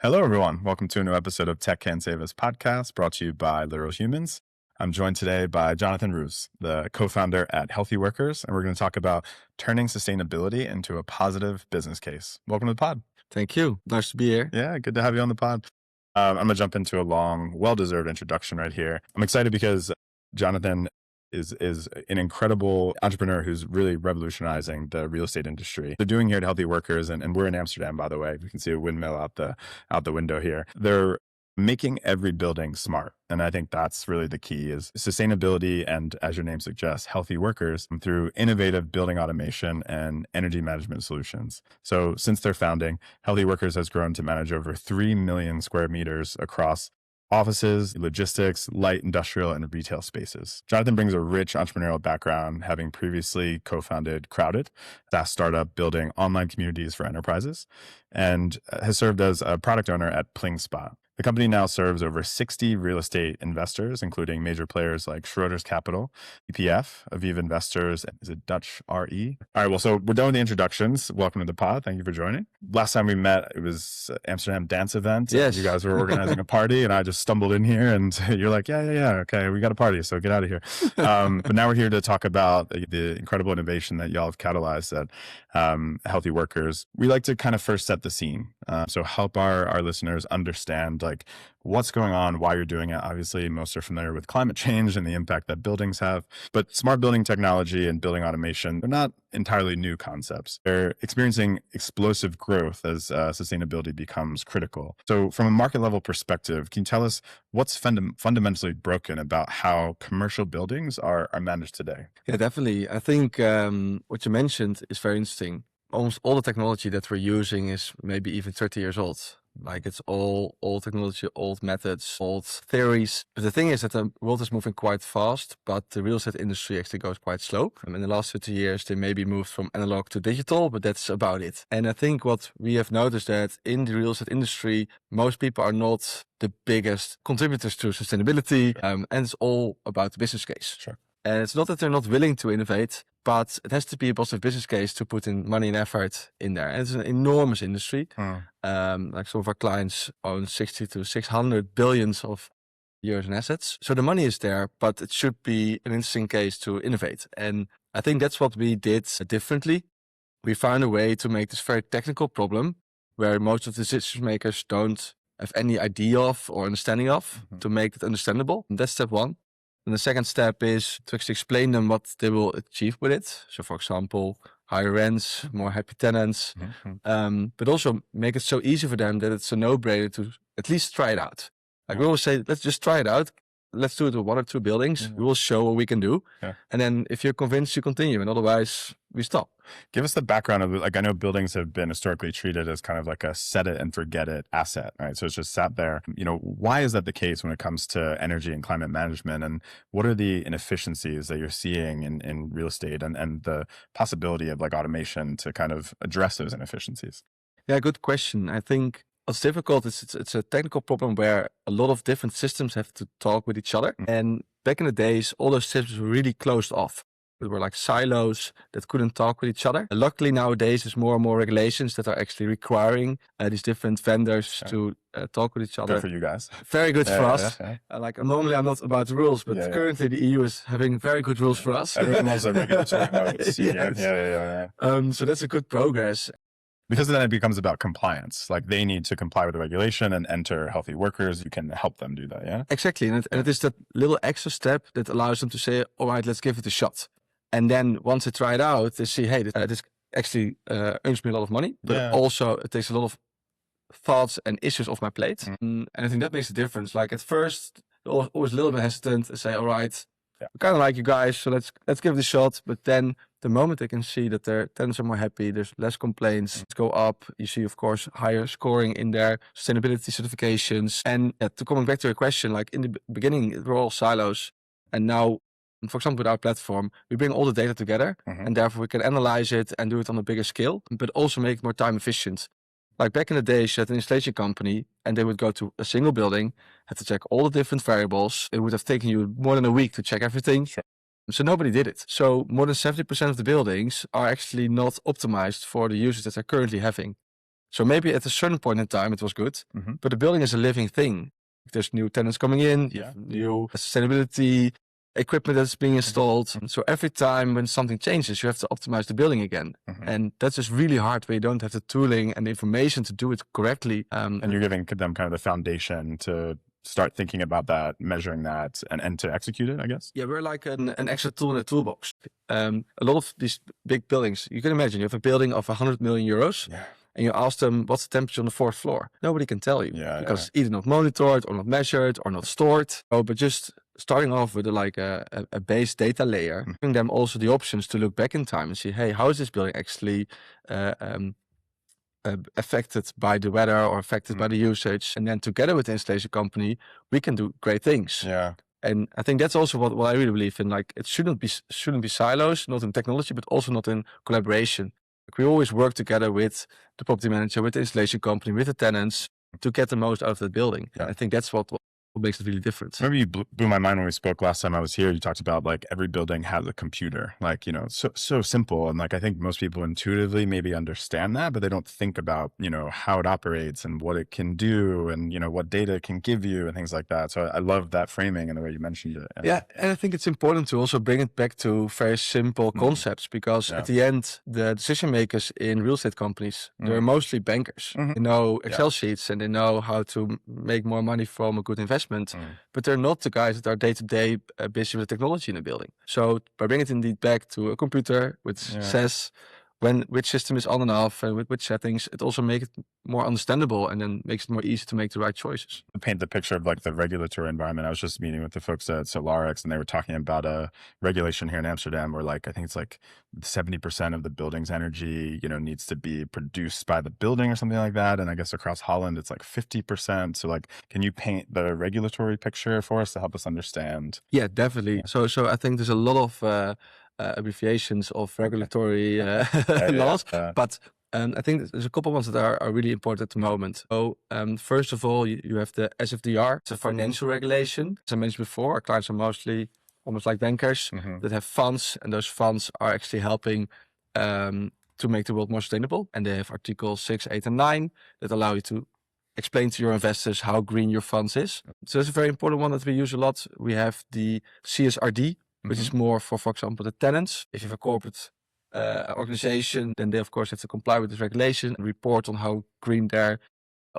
Hello, everyone. Welcome to a new episode of Tech Can Save Us podcast brought to you by Literal Humans. I'm joined today by Jonatan Roose, the co-founder at Healthy Workers, and we're going to talk about turning sustainability into a positive business case. Welcome to the pod. Thank you. Nice to be here. Yeah, good to have you on the pod. I'm going to jump into a long, well-deserved introduction right here. I'm excited because Jonatan is an incredible entrepreneur who's really revolutionizing the real estate industry. They're doing here at Healthy Workers, and we're in Amsterdam, by the way. You can see a windmill out the window here. They're making every building smart. And I think that's really the key is sustainability and, as your name suggests, healthy workers through innovative building automation and energy management solutions. So since their founding, Healthy Workers has grown to manage over 3 million square meters across offices, logistics, light industrial, and retail spaces. Jonatan brings a rich entrepreneurial background, having previously co-founded Crowded, a startup building online communities for enterprises, and has served as a product owner at PlingSpot. The company now serves over 60 real estate investors, including major players like Schroeder's Capital, EPF, Aviva Investors, and is it Dutch RE? All right, well, so we're done with the introductions. Welcome to the pod. Thank you for joining. Last time we met, it was Amsterdam dance event. Yes. You guys were organizing a party, and I just stumbled in here, and you're like, yeah, okay, we got a party, so get out of here. But now we're here to talk about the incredible innovation that y'all have catalyzed at Healthy Workers. We like to kind of first set the scene, so help our listeners understand like what's going on, why you're doing it. Obviously, most are familiar with climate change and the impact that buildings have, but smart building technology and building automation, they're not entirely new concepts. They're experiencing explosive growth as sustainability becomes critical. So from a market level perspective, can you tell us what's fundamentally broken about how commercial buildings are managed today? Yeah, definitely. I think what you mentioned is very interesting. Almost all the technology that we're using is maybe even 30 years old. Like it's all old technology, old methods, old theories. But the thing is that the world is moving quite fast, but the real estate industry actually goes quite slow. In the last 50 years, they maybe moved from analog to digital, but that's about it. And I think what we have noticed that in the real estate industry, most people are not the biggest contributors to sustainability. And it's all about the business case. Sure. And it's not that they're not willing to innovate, but it has to be a positive business case to put in money and effort in there. And it's an enormous industry. Like some of our clients own 60 to 600 billions of euros in assets. So the money is there, but it should be an interesting case to innovate. And I think that's what we did differently. We found a way to make this very technical problem where most of the decision makers don't have any idea of or understanding of to make it understandable. And that's step one. And the second step is to actually explain them what they will achieve with it. So for example, higher rents, more happy tenants, but also make it so easy for them that it's a no-brainer to at least try it out. Like we always say, let's just try it out. Let's do it with 1 or 2 buildings. We will show what we can do. Yeah. And then if you're convinced, you continue. And otherwise, we stop. Give us the background of, like, I know buildings have been historically treated as kind of like a set it and forget it asset, right? So it's just sat there. Why is that the case when it comes to energy and climate management? And what are the inefficiencies that you're seeing in real estate and the possibility of like automation to kind of address those inefficiencies? Yeah, good question. I think what's difficult is it's a technical problem where a lot of different systems have to talk with each other. And back in the days, all those systems were really closed off. There were like silos that couldn't talk with each other. Luckily nowadays, there's more and more regulations that are actually requiring these different vendors to talk with each other. Good for you guys. Very good for us. Like normally I'm not about the rules, but currently the EU is having very good rules for us. Everyone loves a regulatory notes. So that's a good progress. Because then it becomes about compliance. Like they need to comply with the regulation and enter Healthy Workers. You can help them do that, yeah? Exactly. And it is that little extra step that allows them to say, all right, let's give it a shot. And then once they try it out, they see, hey, this actually earns me a lot of money, but also it takes a lot of thoughts and issues off my plate. And I think that makes a difference. Like at first, always a little bit hesitant to say, all right, we kind of like you guys, so let's give it a shot. But then the moment they can see that their tenants are more happy, there's less complaints, go up. You see, of course, higher scoring in their sustainability certifications. And to coming back to your question, like in the beginning, it were all silos. And now, for example, with our platform, we bring all the data together and therefore we can analyze it and do it on a bigger scale, but also make it more time efficient. Like back in the days, you had an installation company and they would go to a single building, had to check all the different variables. It would have taken you more than a week to check everything. Sure. So nobody did it. So more than 70% of the buildings are actually not optimized for the users that they're currently having. So maybe at a certain point in time it was good, but the building is a living thing. There's new tenants coming in, you have new sustainability equipment that's being installed. So every time when something changes, you have to optimize the building again. And that's just really hard where you don't have the tooling and the information to do it correctly. And you're giving them kind of the foundation to start thinking about that, measuring that, and to execute it, I guess? Yeah, we're like an extra tool in a toolbox. A lot of these big buildings, you can imagine you have a building of 100 million euros. Yeah. And you ask them, what's the temperature on the 4th floor? Nobody can tell you because it's either not monitored or not measured or not stored. But just starting off with a base data layer, giving them also the options to look back in time and see, hey, how is this building actually affected by the weather or affected by the usage? And then together with the installation company, we can do great things. Yeah. And I think that's also what I really believe in. Like, it shouldn't be silos, not in technology, but also not in collaboration. Like, we always work together with the property manager, with the installation company, with the tenants to get the most out of the building. Yeah. I think that's what makes it really different. Remember you blew my mind when we spoke last time I was here. You talked about like every building has a computer, like, so simple. And like, I think most people intuitively maybe understand that, but they don't think about, how it operates and what it can do and, what data it can give you and things like that. So I love that framing and the way you mentioned it. Yeah. And I think it's important to also bring it back to very simple concepts because at the end, the decision makers in real estate companies, they're mostly bankers. They know Excel sheets and they know how to make more money from a good investment. But they're not the guys that are day-to-day busy with the technology in the building. So by bringing it indeed back to a computer which says which system is on and off and with which settings, it also makes it more understandable and then makes it more easy to make the right choices. To paint the picture of like the regulatory environment, I was just meeting with the folks at Solarix and they were talking about a regulation here in Amsterdam where I think it's like 70% of the building's energy, needs to be produced by the building or something like that. And I guess across Holland, it's like 50%. So like, can you paint the regulatory picture for us to help us understand? Yeah, definitely. So I think there's a lot of abbreviations of regulatory laws, but I think there's a couple ones that are really important at the moment. So first of all, you have the SFDR, it's a financial regulation. As I mentioned before, our clients are mostly almost like bankers that have funds, and those funds are actually helping to make the world more sustainable. And they have Articles 6, 8, and 9 that allow you to explain to your investors how green your funds is. So that's a very important one that we use a lot. We have the CSRD, which is more for example, the tenants. If you have a corporate organization, then they of course have to comply with this regulation and report on how green their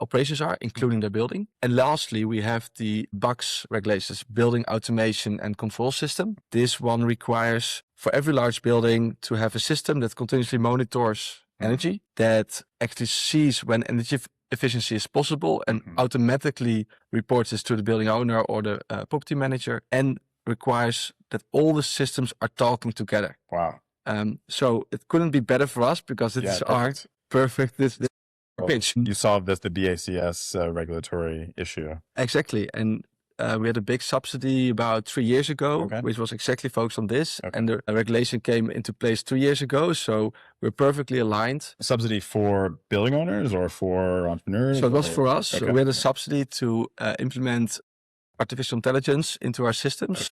operations are, including their building. And lastly, we have the BACS regulations, Building Automation and Control System. This one requires for every large building to have a system that continuously monitors energy, that actually sees when energy efficiency is possible and automatically reports this to the building owner or the property manager, and requires that all the systems are talking together. Wow. So it couldn't be better for us because it is our perfect this pitch. You solved the BACS regulatory issue. Exactly. And we had a big subsidy about 3 years ago, which was exactly focused on this. And the regulation came into place 2 years ago. So we're perfectly aligned. Subsidy for building owners or for entrepreneurs? So it was for us. So we had a subsidy to implement artificial intelligence into our systems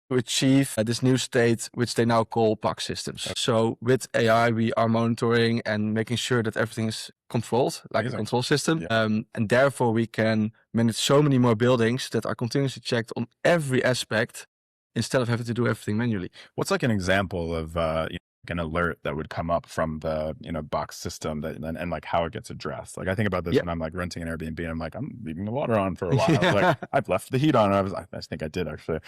to achieve this new state, which they now call PAC systems. So with AI, we are monitoring and making sure that everything is controlled, like a control system. And therefore, we can manage so many more buildings that are continuously checked on every aspect instead of having to do everything manually. What's like an example of an alert that would come up from the box system and like how it gets addressed? Like I think about this when I'm like renting an Airbnb and I'm like, I'm leaving the water on for a while. Like I've left the heat on. I think I did actually.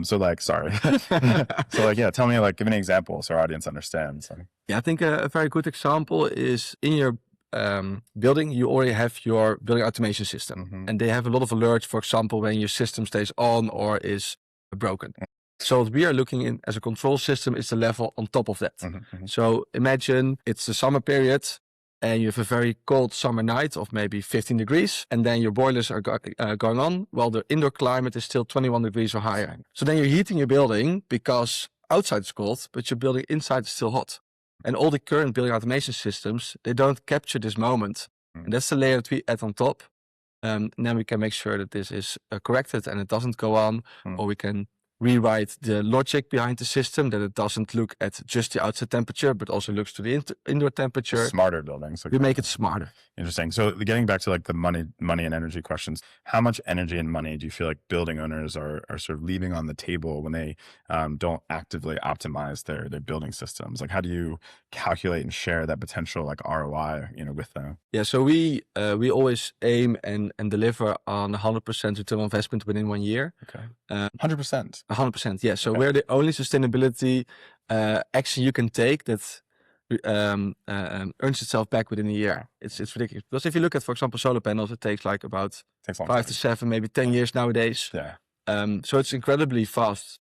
So like, sorry. So like, tell me, like, give me an example so our audience understands. Yeah, I think a very good example is in your building, you already have your building automation system, and they have a lot of alerts, for example, when your system stays on or is broken. So what we are looking in as a control system is the level on top of that. So imagine it's the summer period and you have a very cold summer night of maybe 15 degrees, and then your boilers are going on while the indoor climate is still 21 degrees or higher. So then you're heating your building because outside is cold, but your building inside is still hot. And all the current building automation systems, they don't capture this moment. And that's the layer that we add on top. And then we can make sure that this is corrected and it doesn't go on, or we can rewrite the logic behind the system, that it doesn't look at just the outside temperature, but also looks to the indoor temperature. Smarter buildings. We make it smarter. Interesting. So getting back to like the money and energy questions, how much energy and money do you feel like building owners are sort of leaving on the table when they don't actively optimize their building systems? Like, how do you calculate and share that potential like ROI, with them? Yeah, so we always aim and deliver on 100% return on investment within 1 year. Okay. 100%. 100%. Yeah. So Okay. we're the only sustainability action you can take that earns itself back within a year. It's ridiculous, because if you look at, for example, solar panels, it takes like about Takes a long 5 time. to 7, maybe 10 years nowadays. Yeah. So it's incredibly fast.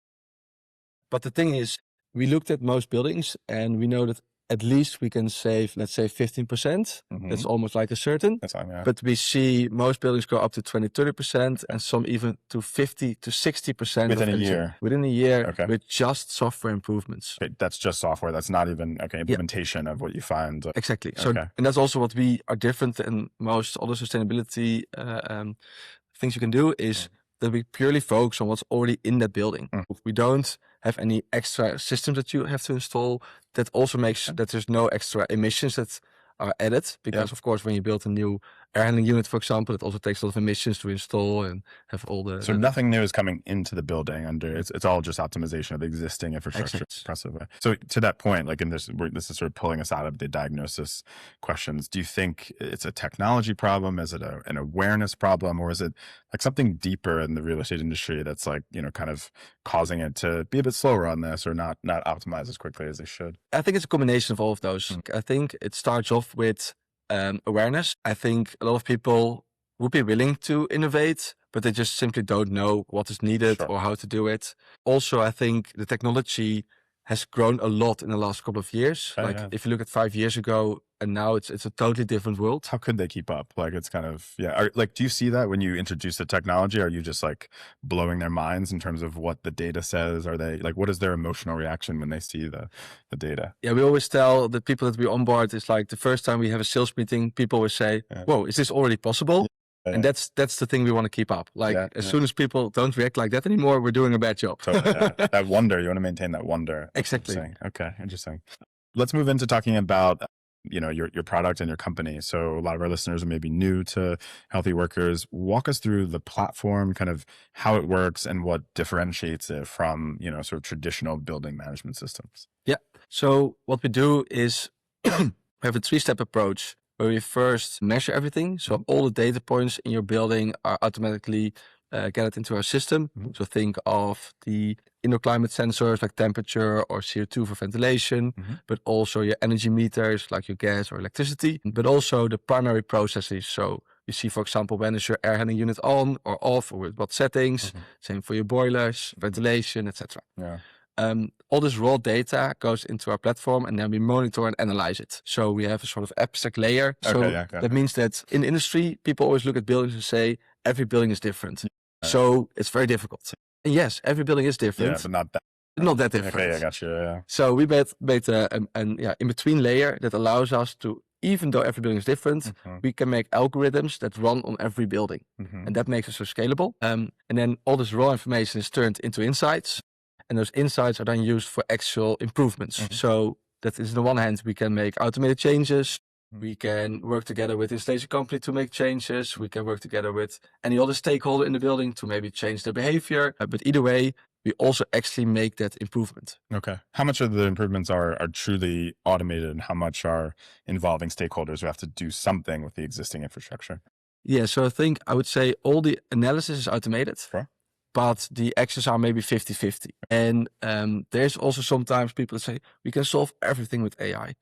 But the thing is, we looked at most buildings and we know that at least we can save, let's say 15%. That's almost like a certain. That's fine, yeah. But we see most buildings go up to 20, 30%, and some even to 50 to 60% Within a year. Within a year, Okay. with just software improvements. Okay, that's just software. That's not even implementation of what you find. Exactly. So, Okay. and that's also what we are different than most other sustainability things you can do, is that we purely focus on what's already in that building. We don't have any extra systems that you have to install. That also makes that there's no extra emissions that are added, because of course, when you build a new air handling unit, for example, it also takes a lot of emissions to install and have all the. So nothing new is coming into the building it's all just optimization of the existing infrastructure. Impressive way. So to that point, like this is sort of pulling us out of the diagnosis questions. Do you think it's a technology problem? Is it an awareness problem, or is it like something deeper in the real estate industry that's like, kind of causing it to be a bit slower on this, or not optimize as quickly as they should? I think it's a combination of all of those. I think it starts off with awareness. I think a lot of people would be willing to innovate, but they just simply don't know what is needed or how to do it. Also, I think the technology has grown a lot in the last couple of years. If you look at 5 years ago and now, it's a totally different world. How could they keep up? Like, it's kind of, do you see that when you introduce the technology? Are you just like blowing their minds in terms of what the data says? Are they like, what is their emotional reaction when they see the data? Yeah, we always tell the people that we onboard, it's like the first time we have a sales meeting, people always say, whoa, is this already possible? And that's the thing we want to keep up. Like, as soon as people don't react like that anymore, we're doing a bad job. That wonder, you want to maintain that wonder. Exactly. Okay, interesting. Let's move into talking about your product and your company. So a lot of our listeners are maybe new to Healthy Workers. Walk us through the platform, kind of how it works and what differentiates it from sort of traditional building management systems. Yeah. So what we do is we have a 3-step approach, where we first measure everything. So all the data points in your building are automatically gathered into our system. So think of the indoor climate sensors like temperature or CO2 for ventilation, but also your energy meters like your gas or electricity, but also the primary processes. So you see, for example, when is your air handling unit on or off, or with what settings. Same for your boilers, ventilation, etc. Yeah. All this raw data goes into our platform, and then we monitor and analyze it. So we have a sort of abstract layer. That means that in the industry, people always look at buildings and say every building is different. So it's very difficult. And yes, every building is different. Yeah, but not that different. Okay, I got you. Yeah. So we made an in-between layer that allows us to, even though every building is different, we can make algorithms that run on every building. And that makes it so scalable. And then all this raw information is turned into insights. And those insights are then used for actual improvements. So that is, on the one hand, we can make automated changes. We can work together with the installation company to make changes. We can work together with any other stakeholder in the building to maybe change their behavior. But either way, we also actually make that improvement. Okay. How much of the improvements are truly automated, and how much are involving stakeholders who have to do something with the existing infrastructure? Yeah, so I would say all the analysis is automated. Sure. But the actions are maybe 50-50. And there's also sometimes people that say, we can solve everything with AI.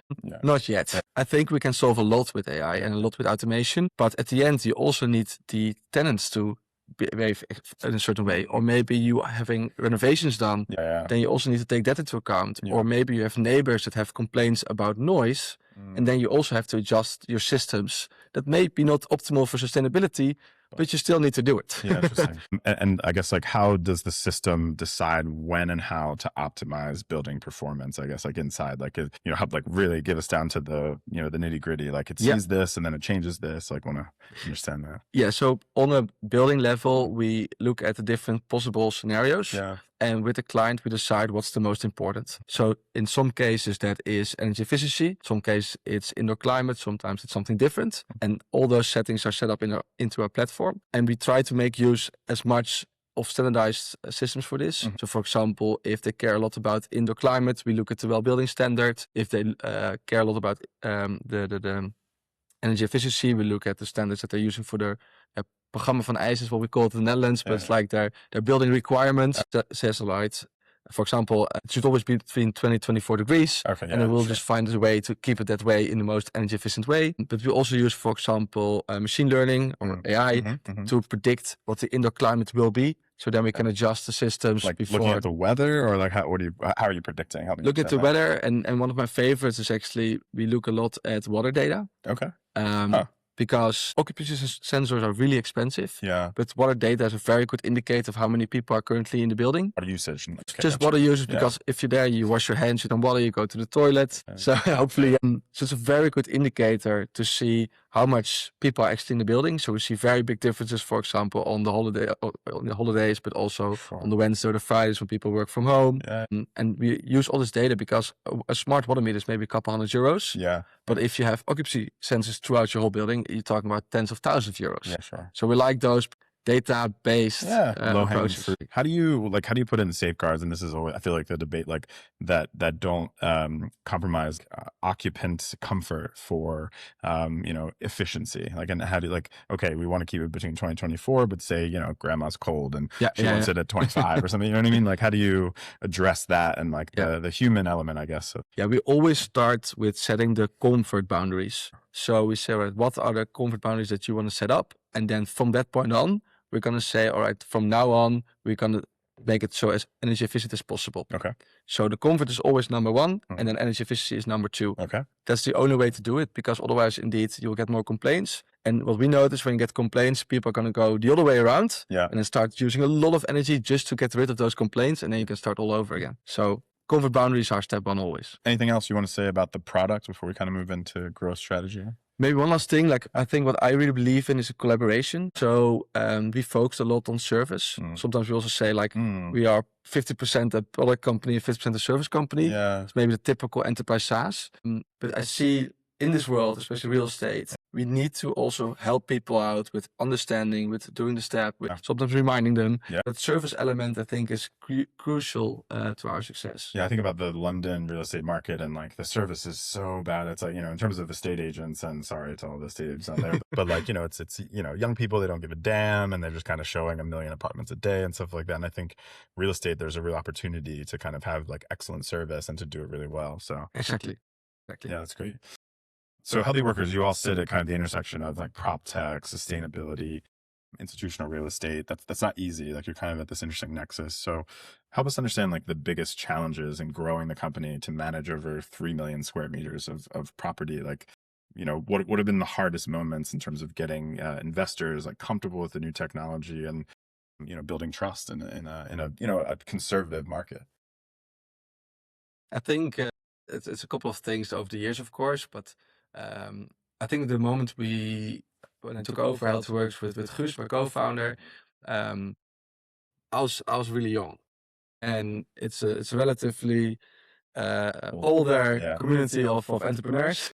Not yet. I think we can solve a lot with AI and a lot with automation. But at the end, you also need the tenants to behave in a certain way. Or maybe you are having renovations done. Then you also need to take that into account. Or maybe you have neighbors that have complaints about noise. And then you also have to adjust your systems. That may be not optimal for sustainability, but you still need to do it. Yeah, interesting. And I guess like how does the system decide when and how to optimize building performance? I guess like inside, like help like really get us down to the the nitty gritty. Like it sees this and then it changes this. Like want to understand that. Yeah. So on a building level, we look at the different possible scenarios. Yeah. And with the client, we decide what's the most important. So in some cases, that is energy efficiency. Some cases, it's indoor climate. Sometimes it's something different. And all those settings are set up into our platform. And we try to make use as much of standardized systems for this. So for example, if they care a lot about indoor climate, we look at the well-building standard. If they care a lot about the energy efficiency, we look at the standards that they're using for their programma van eisen is what we call it in the Netherlands, but it's like their building requirements. That says, right, for example, it should always be between 20 and 24 degrees. Okay, and then we'll just find a way to keep it that way in the most energy efficient way. But we also use, for example, machine learning or AI to predict what the indoor climate will be. So then we can adjust the systems. Like before. Looking at the weather, or like how are you predicting? Look at the weather, and one of my favorites is actually we look a lot at water data. Okay. Because occupancy sensors are really expensive. Yeah. But water data is a very good indicator of how many people are currently in the building. Water usage. Just water usage, because if you're there, you wash your hands, you don't water, you go to the toilet. So hopefully, so it's a very good indicator to see how much people are actually in the building. So we see very big differences, for example, on the holidays, but also on the Wednesday or the Fridays when people work from home. Yeah. And we use all this data because a smart water meter is maybe a couple €100. Yeah. But if you have occupancy sensors throughout your whole building, you're talking about tens of thousands of euros. Yeah, sure. So we like those data-based approaches. How do you put in safeguards? And this is always, I feel like the debate, like that don't compromise occupant comfort for efficiency. Like, and how do you, like, okay, we want to keep it between 20 and 24, but say grandma's cold and she wants it at 25 or something. You know what I mean? Like, how do you address that and like the human element, I guess? So. Yeah, we always start with setting the comfort boundaries. So we say, right, what are the comfort boundaries that you want to set up? And then from that point on, we're going to say, all right, from now on, we're going to make it so as energy efficient as possible. Okay. So the comfort is always number one, and then energy efficiency is number two. Okay. That's the only way to do it, because otherwise, indeed, you'll get more complaints. And what we notice when you get complaints, people are going to go the other way around and then start using a lot of energy just to get rid of those complaints. And then you can start all over again. So comfort boundaries are step one always. Anything else you want to say about the product before we kind of move into growth strategy? Maybe one last thing, like I think what I really believe in is a collaboration. So we focus a lot on service. Sometimes we also say like we are 50% a product company, 50% a service company. Yeah. It's maybe the typical enterprise SaaS. But I see in this world, especially real estate, we need to also help people out with understanding, with doing the step, with sometimes reminding them. Yeah. That service element, I think, is crucial to our success. Yeah, I think about the London real estate market, and like the service is so bad. It's like, in terms of estate agents, and sorry to all the estate agents out there, but like, it's young people, they don't give a damn, and they're just kind of showing 1 million apartments a day and stuff like that. And I think real estate, there's a real opportunity to kind of have like excellent service and to do it really well. So Exactly. Yeah, that's great. So Healthy Workers, you all sit at kind of the intersection of like prop tech, sustainability, institutional real estate. That's not easy. Like you're kind of at this interesting nexus. So help us understand like the biggest challenges in growing the company to manage over 3 million square meters of property. Like, what would have been the hardest moments in terms of getting investors like comfortable with the new technology and, building trust in a conservative market. I think it's a couple of things over the years, of course, but I think the moment when I took over HealthWorks with Guus, my co-founder, I was really young, and it's a relatively older community of entrepreneurs,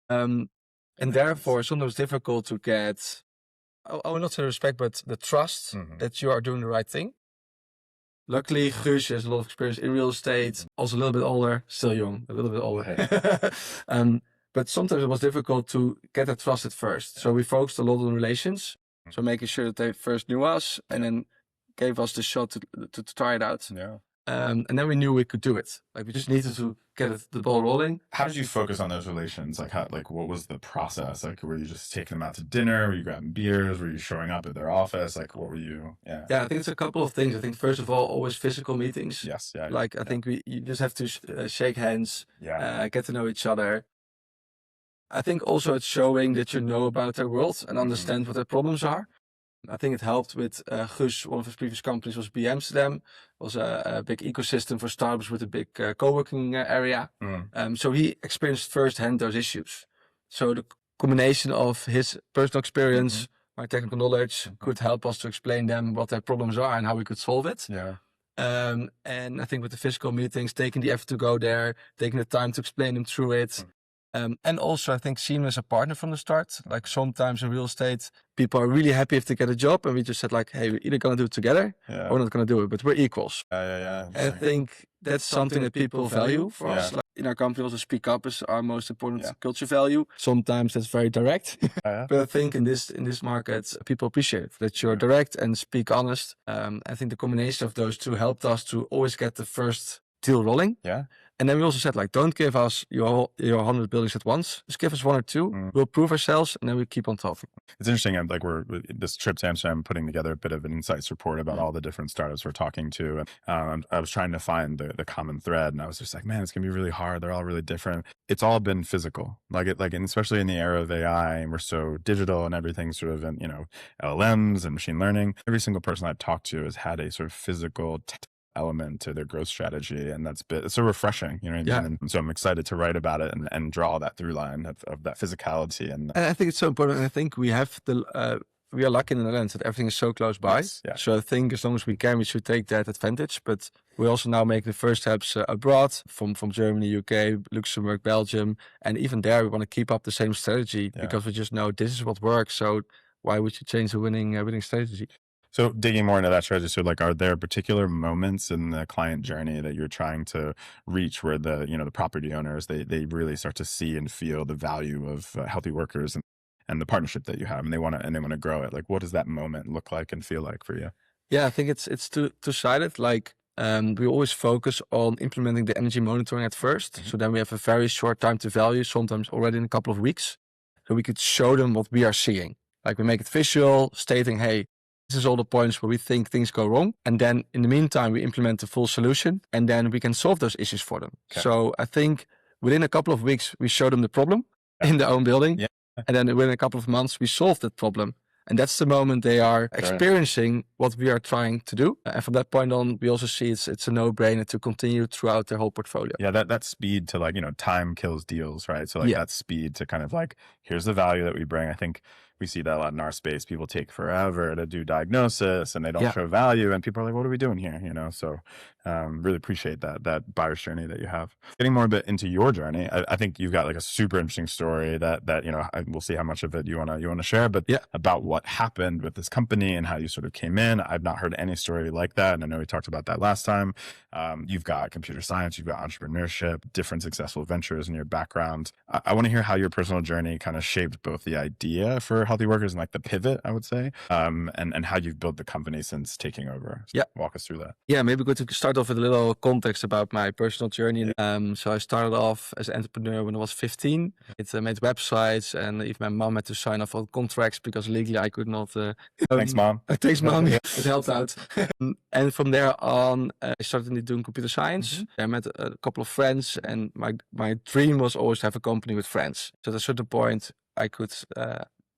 and therefore sometimes difficult to get. I will not say respect, but the trust that you are doing the right thing. Luckily, Guus has a lot of experience in real estate, also a little bit older, still young, a little bit older. But sometimes it was difficult to get that trust at first. So we focused a lot on relations. So making sure that they first knew us and then gave us the shot to try it out. Yeah. And then we knew we could do it. Like we just needed to get the ball rolling. How did you focus on those relations? Like what was the process? Like, were you just taking them out to dinner? Were you grabbing beers? Were you showing up at their office? Like, what were you? Yeah. Yeah, I think it's a couple of things. I think first of all, always physical meetings. Yes. Yeah. Like I think you just have to shake hands, get to know each other. I think also it's showing that you know about their world and understand what their problems are. I think it helped with Guus. One of his previous companies was Amsterdam, was a big ecosystem for startups with a big co-working area. So he experienced firsthand those issues. So the combination of his personal experience, my technical knowledge, could help us to explain them what their problems are and how we could solve it. Yeah. And I think with the physical meetings, taking the effort to go there, taking the time to explain them through it. And also I think seeing him as a partner from the start. Like sometimes in real estate, people are really happy if they get a job, and we just said like, hey, we're either going to do it together or we're not going to do it, but we're equals. And I think that's something that people value for us. Like in our company, also speak up is our most important culture value. Sometimes that's very direct, but I think in this market, people appreciate that you're direct and speak honest. I think the combination of those two helped us to always get the first deal rolling. And then we also said, like, don't give us your 100 buildings at once. Just give us 1 or 2. We'll prove ourselves, and then we keep on top. It's interesting. Like this trip to Amsterdam, putting together a bit of an insights report about all the different startups we're talking to. And I was trying to find the common thread, and I was just like, man, it's gonna be really hard. They're all really different. It's all been physical, and especially in the era of AI, and we're so digital, and everything's sort of in LLMs and machine learning. Every single person I've talked to has had a sort of physical element to their growth strategy, and it's so refreshing, you know what I mean? And so I'm excited to write about it and draw that through line of that physicality. And I think it's so important. And I think we have we are lucky in the Netherlands that everything is so close by. So I think as long as we can, we should take that advantage. But we also now make the first steps abroad from Germany, UK, Luxembourg, Belgium, and even there we want to keep up the same strategy because we just know this is what works. So why would you change the winning strategy? So digging more into that strategy, so like, are there particular moments in the client journey that you're trying to reach where the property owners, they really start to see and feel the value of healthy workers and the partnership that you have, and they want to grow it? Like, what does that moment look like and feel like for you? Yeah, I think it's two-sided. Like we always focus on implementing the energy monitoring at first. So then we have a very short time to value, sometimes already in a couple of weeks. So we could show them what we are seeing. Like we make it visual, stating, hey, this is all the points where we think things go wrong. And then in the meantime, we implement the full solution, and then we can solve those issues for them. So I think within a couple of weeks, we show them the problem in their own building. And then within a couple of months, we solve that problem. And that's the moment they are experiencing what we are trying to do. And from that point on, we also see it's a no-brainer to continue throughout their whole portfolio. Yeah, that speed to time kills deals, right? So that speed to kind of here's the value that we bring. I think we see that a lot in our space. People take forever to do diagnosis and they don't show value, and people are like, what are we doing here? So really appreciate that buyer's journey that you have. Getting more a bit into your journey, I think you've got a super interesting story that we'll see how much of it you want to share, but about what happened with this company and how you sort of came in. I've not heard any story like that, and I know we talked about that last time. You've got computer science, you've got entrepreneurship, different successful ventures in your background. I want to hear how your personal journey kind of shaped both the idea for healthy workers and the pivot, I would say, and how you've built the company since taking over. So walk us through that. Yeah, maybe good to start off with a little context about my personal journey. So I started off as an entrepreneur when I was 15. I made websites, and even my mom had to sign off on contracts because legally I could not. Thanks, Mom. Thanks, Mom. It helped out. And from there on, I started doing computer science. I met a couple of friends, and my dream was always to have a company with friends. So at a certain point, I could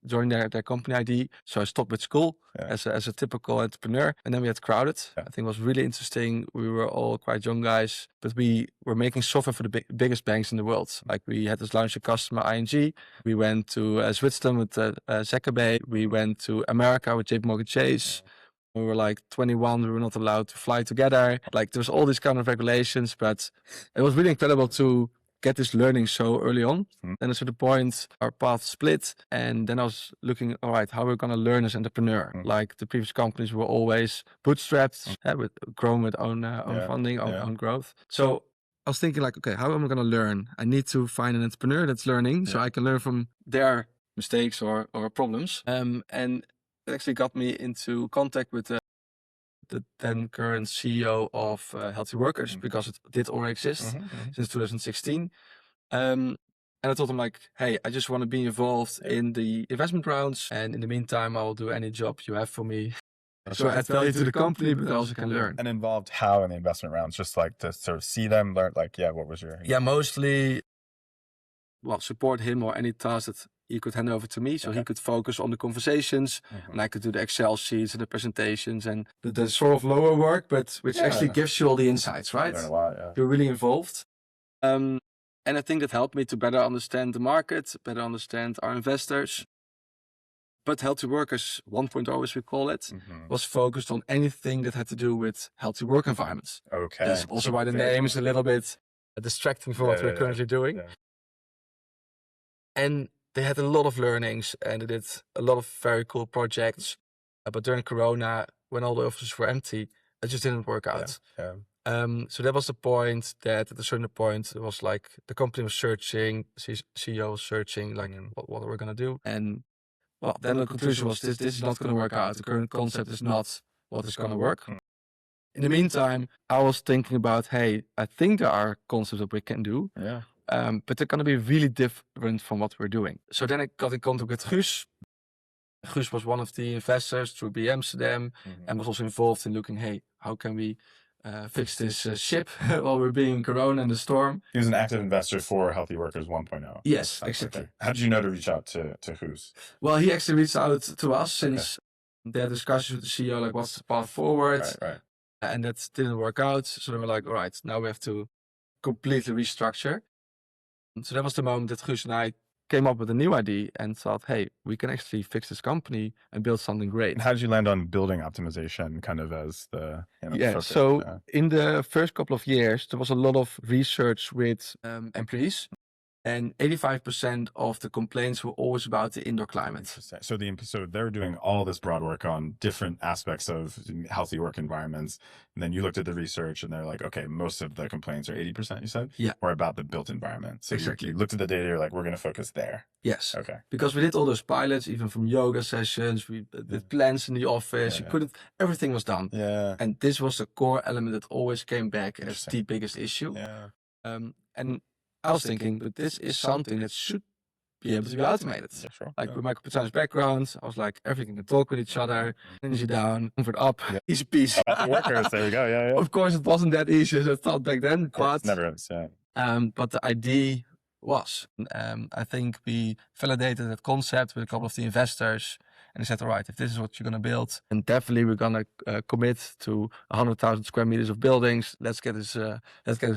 join their company ID. So I stopped with school as a typical entrepreneur. And then we had Crowded. I think it was really interesting. We were all quite young guys, but we were making software for the biggest banks in the world. Like we had this launch a customer, ING. We went to Switzerland with Zuckerberg. We went to America with JP Morgan Chase. We were 21, we were not allowed to fly together. There was all these kind of regulations, but it was really incredible to get this learning so early on. Then at a certain point, our paths split. And then I was looking, all right, how we're going to learn as entrepreneur. The previous companies were always bootstrapped, growing with own funding, own growth. So I was thinking okay, how am I going to learn? I need to find an entrepreneur that's learning so I can learn from their mistakes or problems. And it actually got me into contact with the then current CEO of Healthy Workers, because it did already exist since 2016. And I told him hey, I just want to be involved in the investment rounds. And in the meantime, I will do any job you have for me. So I add value to the company, but I also can learn. And involved how in the investment rounds? Just to sort of see them, learn what was your... Yeah, mostly support him or any task that he could hand over to me, so he could focus on the conversations, and I could do the Excel sheets and the presentations and the sort of lower work, but which actually gives you all the insights, right? Learn a lot, You're really involved. And I think that helped me to better understand the market, better understand our investors. But Healthy Workers 1.0, as we call it, was focused on anything that had to do with healthy work environments. Okay. That's also why the name is a little bit distracting from what we're currently doing. And they had a lot of learnings and they did a lot of very cool projects. But during Corona, when all the offices were empty, it just didn't work out. So that was the point that at a certain point, it was like the company was searching, CEO was searching, like what are we going to do? And well, then the conclusion was this is not going to work out. The current concept is not what is going to work. In the meantime, I was thinking about, hey, I think there are concepts that we can do. But they're going to be really different from what we're doing. So then I got in contact with Guus. Guus was one of the investors through Amsterdam and was also involved in looking, hey, how can we fix this ship while we're being Corona and the storm? He was an active investor for Healthy Workers 1.0. Yes, exactly. Okay. How did you know to reach out to Guus? Well, he actually reached out to us since they had discussions with the CEO, like what's the path forward? And that didn't work out. So then we're like, all right, now we have to completely restructure. So that was the moment that Guus and I came up with a new idea and thought, hey, we can actually fix this company and build something great. And how did you land on building optimization kind of as the focus? So in the first couple of years, there was a lot of research with employees. And 85% of the complaints were always about the indoor climate. So they're doing all this broad work on different aspects of healthy work environments. And then you looked at the research and they're like, okay, most of the complaints are 80%, you said? Or about the built environment. So exactly. You looked at the data, you're like, we're going to focus there. Yes. Okay. Because we did all those pilots, even from yoga sessions, we did plans in the office, everything was done. And this was the core element that always came back as the biggest issue. And I was thinking, but this is something that should be able to be automated. Like with my computer science background, I was like, everything can talk with each other, energy down, comfort up, easy peasy. Workers, there you go. Of course, it wasn't that easy as I thought back then, but never is. But the idea was, I think we validated that concept with a couple of the investors. And they said, all right, if this is what you're going to build, and definitely we're going to commit to 100,000 square meters of buildings. Let's get this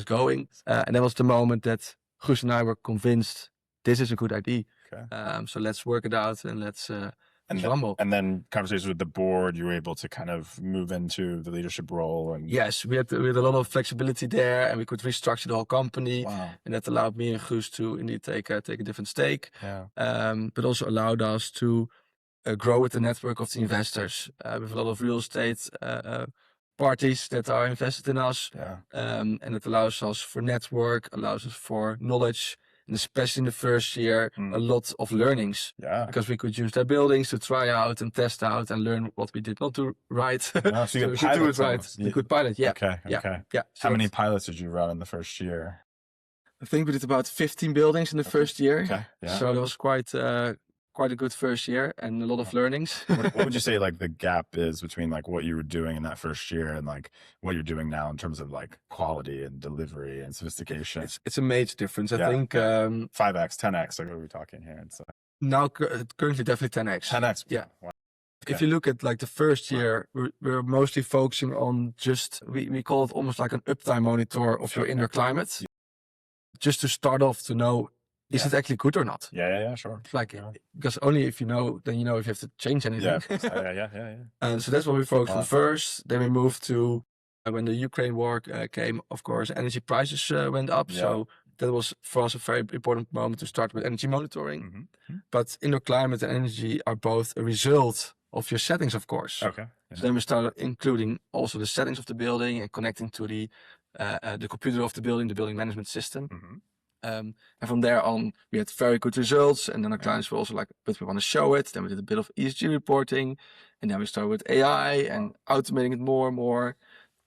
going. And that was the moment that Guus and I were convinced this is a good idea. So let's work it out and let's rumble. And then conversations with the board, you were able to kind of move into the leadership role. And yes, we had a lot of flexibility there, and we could restructure the whole company. And that allowed me and Guus to indeed take a different stake, but also allowed us to grow with the network of the investors. We have a lot of real estate parties that are invested in us. And it allows us for network, allows us for knowledge, and especially in the first year, a lot of learnings. Because we could use their buildings to try out and test out and learn what we did not do right. So you could do it right. You could pilot, Okay. So how many pilots did you run in the first year? I think we did about 15 buildings in the first year. So it was quite a good first year and a lot of learnings. What would you say like the gap is between like what you were doing in that first year and like what you're doing now in terms of like quality and delivery and sophistication? It's a major difference. I think 5x, 10x, like what are we talking here? It's now currently definitely 10x. 10x. Wow. If you look at like the first year, we're mostly focusing on just, we call it almost like an uptime monitor of your indoor climate. Just to start off to know, is it actually good or not? Sure. Like, because only if you know, then you know if you have to change anything. And so that's what we focused on first. Then we moved to, when the Ukraine war came, of course, energy prices went up. So that was for us a very important moment to start with energy monitoring. But indoor climate and energy are both a result of your settings, of course. So then we started including also the settings of the building and connecting to the computer of the building management system. And from there on, we had very good results. And then our clients were also like, but we want to show it. Then we did a bit of ESG reporting. And then we started with AI and automating it more and more.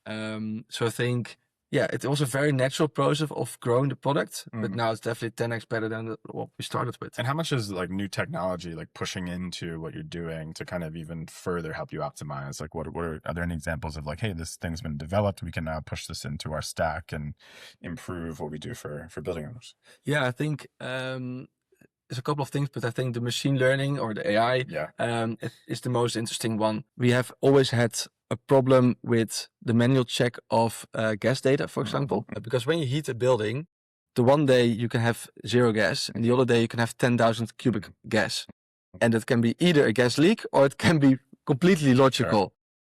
So I think Yeah, it was a very natural process of growing the product, but now it's definitely 10x better than what we started with. And how much is like new technology like pushing into what you're doing to kind of even further help you optimize? Like, what are there any examples of like, hey, this thing's been developed, we can now push this into our stack and improve what we do for building owners? Yeah, I think there's a couple of things, but I think the machine learning or the AI is the most interesting one. We have always had a problem with the manual check of gas data, for example, because when you heat a building, the one day you can have 0 gas and the other day you can have 10,000 cubic gas. And that can be either a gas leak or it can be completely logical. Sure.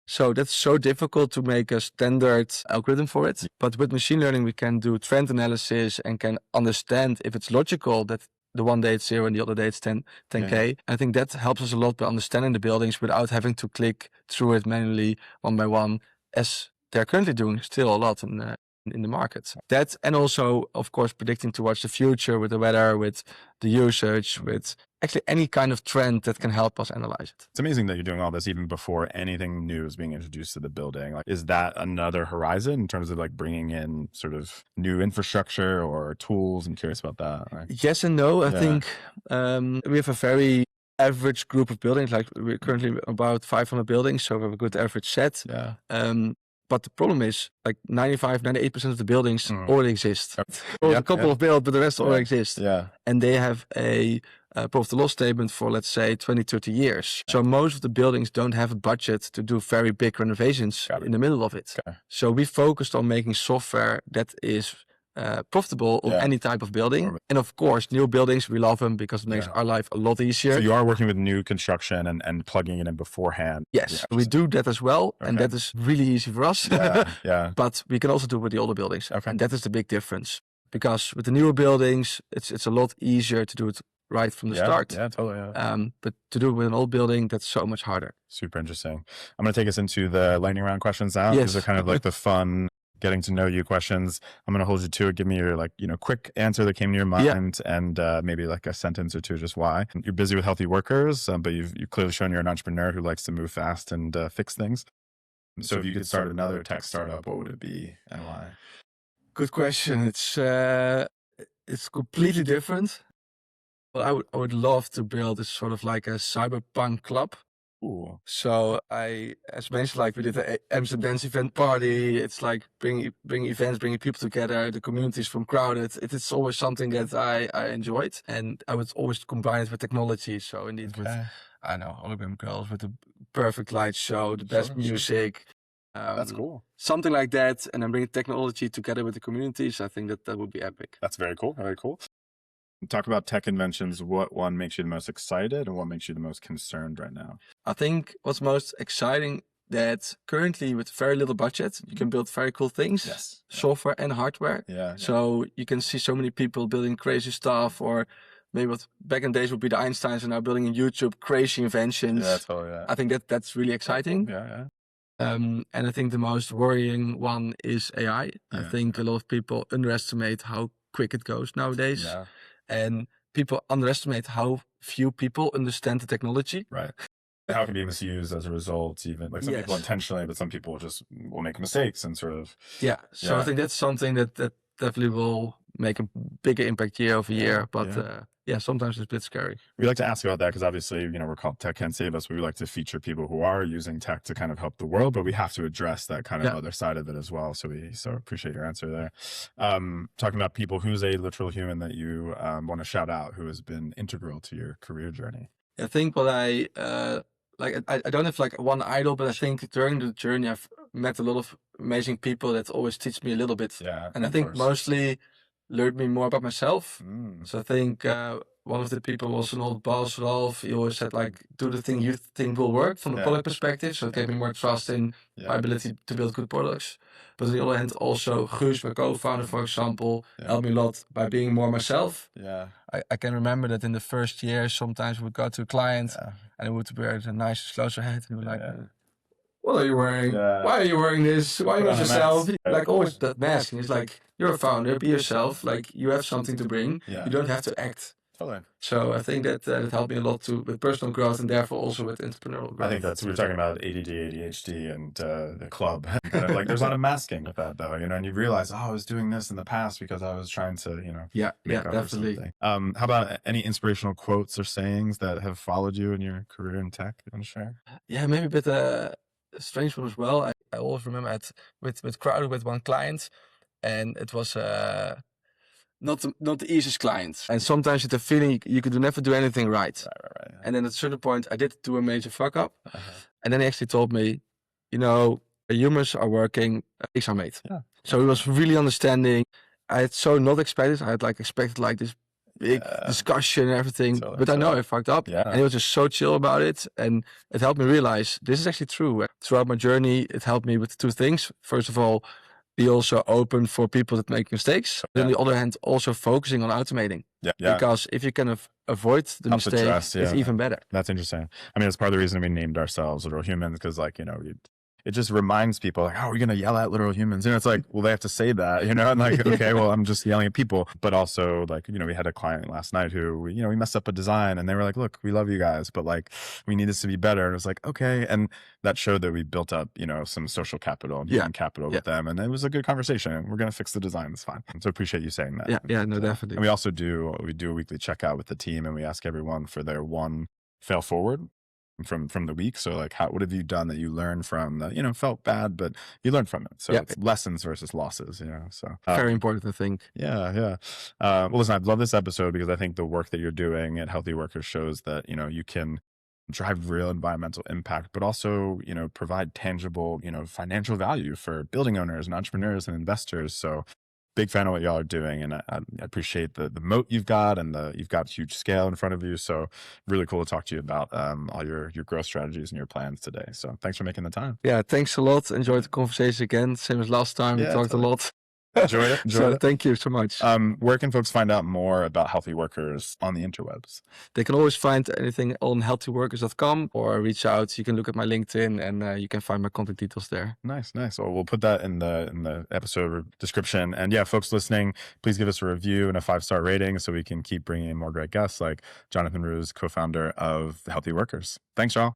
So that's so difficult to make a standard algorithm for it. But with machine learning, we can do trend analysis and can understand if it's logical that the one day it's 0 and the other day it's 10K. I think that helps us a lot by understanding the buildings without having to click through it manually one by one, as they're currently doing still a lot in the market. That, and also, of course, predicting towards the future with the weather, with the usage, with actually any kind of trend that can help us analyze it. It's amazing that you're doing all this even before anything new is being introduced to the building. Like, is that another horizon in terms of like bringing in sort of new infrastructure or tools? I'm curious about that. Right? Yes and no. I think we have a very average group of buildings. Like, we're currently about 500 buildings, so we have a good average set. But the problem is, like 98% of the buildings already exist. A couple of built, but the rest already exist. And they have a profit and loss statement for, let's say, 20, 30 years. So most of the buildings don't have a budget to do very big renovations in the middle of it. So we focused on making software that is profitable on any type of building. And of course, new buildings, we love them because it makes our life a lot easier. So you are working with new construction and plugging it in beforehand. Yes, we do that as well. And that is really easy for us. But we can also do it with the older buildings. And that is the big difference. Because with the newer buildings, it's a lot easier to do it right from the start. Yeah, totally. But to do it with an old building, that's so much harder. Super interesting. I'm going to take us into the lightning round questions now. These are kind of like the fun getting to know you questions. I'm going to hold you to it. Give me your quick answer that came to your mind and maybe like a sentence or two, just why. You're busy with healthy workers, but you've clearly shown you're an entrepreneur who likes to move fast and fix things. So if you could start another tech startup, what would it be and why? Good question. It's completely different. Well, I would love to build a sort of like a cyberpunk club. Ooh. So as mentioned, like we did the Amsterdam event party. It's like bringing events, bringing people together. The communities from crowded. It's always something that I enjoyed, and I would always combine it with technology. So indeed, with hologram girls, with the perfect light show, the best music. That's cool. Something like that, and then bring technology together with the communities. I think that would be epic. That's very cool. Very cool. Talk about tech inventions. What one makes you the most excited and what makes you the most concerned right now? I think what's most exciting that currently with very little budget, you can build very cool things, software and hardware. So you can see so many people building crazy stuff, or maybe what back in days would be the Einsteins are now building in YouTube crazy inventions. I think that's really exciting. And I think the most worrying one is AI. I think a lot of people underestimate how quick it goes nowadays. And people underestimate how few people understand the technology. Right. How it can be misused as a result, even like some people intentionally, but some people just will make mistakes and sort of. So I think that's something that definitely will make a bigger impact year over year. But sometimes it's a bit scary. We like to ask about that because obviously, we're called Tech Can't Save Us. We like to feature people who are using tech to kind of help the world, but we have to address that kind of other side of it as well. So appreciate your answer there. Talking about people, who's a literal human that you want to shout out who has been integral to your career journey? I think what I don't have like one idol, but I think during the journey I've met a lot of amazing people that always teach me a little bit. And I think mostly learned me more about myself. So I think one of the people was an old boss, Ralph. He always said, like, do the thing you think will work from a product perspective. So it gave me more trust in my ability to build good products. But on the other hand, also Guus, my co-founder, for example, helped me a lot by being more myself. I can remember that in the first year, sometimes we would go to a client and he would wear the nice clothes ahead. And we were like, what are you wearing? Why are you wearing this? Why are you not yourself? Like always that mask. And he's like, you're a founder, be yourself. Like you have something to bring. You don't have to act Totally. So I think that it helped me a lot too with personal growth and therefore also with entrepreneurial I growth. think that's, we were talking about ADD, ADHD, and the club. Kind of like there's a lot of masking with that, though, and you realize, oh, I was doing this in the past because I was trying to, make up definitely. for something. How about any inspirational quotes or sayings that have followed you in your career in tech you want to share? Yeah, maybe a bit a strange one as well. I always remember with Crowder with one client, and it was not the easiest client. And sometimes you have the feeling you could never do anything right. Right. Yeah. And then at a certain point, I did do a major fuck up. Uh-huh. And then he actually told me, humans are working, eggs are made. Yeah. So he was really understanding. I had so not expected. I had expected this big discussion and everything. Totally, but I know I fucked up. Yeah. And he was just so chill about it. And it helped me realize this is actually true. Throughout my journey, it helped me with two things. First of all, be also open for people that make mistakes. But on the other hand, also focusing on automating. Yeah. Because if you can avoid the Helps mistake, address, it's even better. That's interesting. I mean, it's part of the reason we named ourselves Literal Humans, because it just reminds people like, oh, we're going to yell at literal humans. It's like, well, they have to say that, and like, okay, well, I'm just yelling at people. But also like, we had a client last night who, we messed up a design and they were like, look, we love you guys, but like, we need this to be better. And it was like, okay. And that showed that we built up, some social capital and human capital with them. And it was a good conversation, and we're going to fix the design. It's fine. So appreciate you saying that. No, definitely. And we also do a weekly checkout with the team, and we ask everyone for their one fail forward from the week. So like, what have you done that you learned from that, felt bad, but you learned from it. So it's lessons versus losses, so very important, I think. Yeah. Well, listen, I love this episode because I think the work that you're doing at Healthy Workers shows that, you can drive real environmental impact, but also, provide tangible, financial value for building owners and entrepreneurs and investors. So big fan of what y'all are doing, and I appreciate the moat you've got, and you've got huge scale in front of you. So really cool to talk to you about all your growth strategies and your plans today. So thanks for making the time. Yeah, thanks a lot. Enjoyed the conversation again. Same as last time. We talked a lot. Enjoy it. Thank you so much. Where can folks find out more about Healthy Workers on the interwebs? They can always find anything on healthyworkers.com or reach out. You can look at my LinkedIn, and you can find my contact details there. Nice. Well, we'll put that in the episode description. And yeah, folks listening, please give us a review and a 5-star rating so we can keep bringing in more great guests like Jonatan Roose, co-founder of Healthy Workers. Thanks, y'all.